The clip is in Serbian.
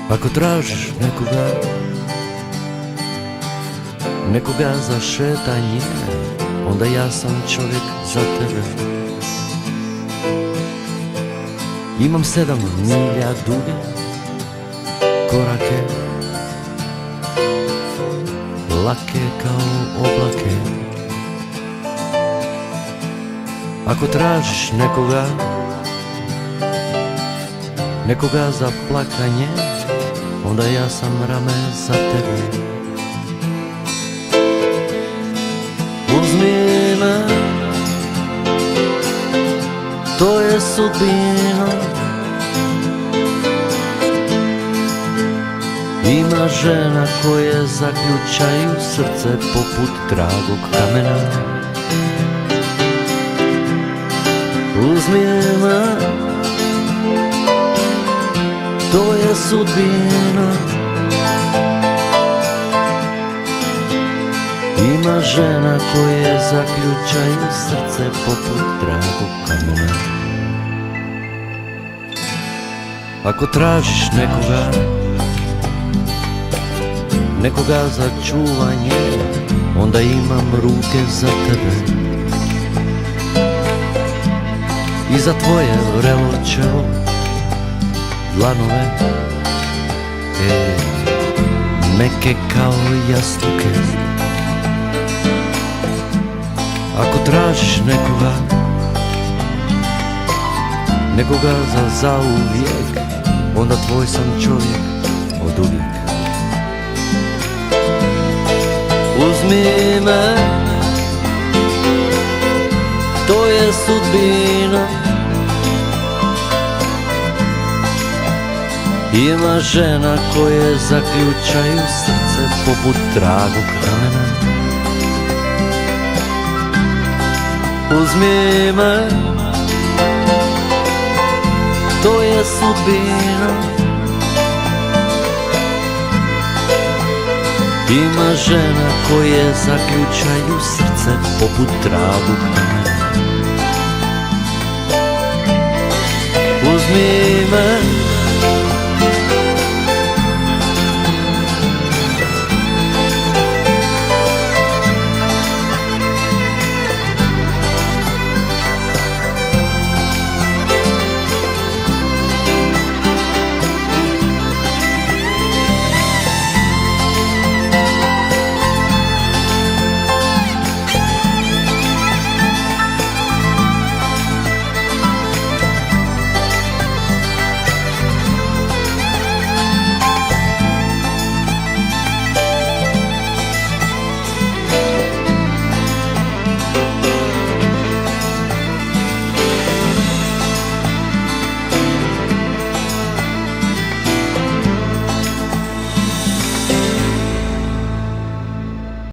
Ako tražiš nekoga za šetanje, onda ja sam čovjek za tebe. Imam 7 milja duge korake, lake kao oblake. Ako tražiš nekoga za plakanje, onda ja sam rame za tebe. Uzmi me, to je sudbina. Ima žena koje zaključaju srce poput dragog kamena. Uzmi me, to je sudbina. Ima žena koje zaključaju srce poput dragog kamena. Ako tražiš nekoga za čuvanje, onda imam ruke za tebe. I za tvoje vrelo čelo, dlanove, meke kao jastuke. Ako tražiš nekoga za zauvijek, onda tvoj sam čovjek od uvijek. Uzmi me, to je sudbina. Ima žena koje zaključaju srce poput dragog kamena. Uzmi me, to je sudbina. Ima žena koje zaključaju srce poput dragog kamena. Uzmi me,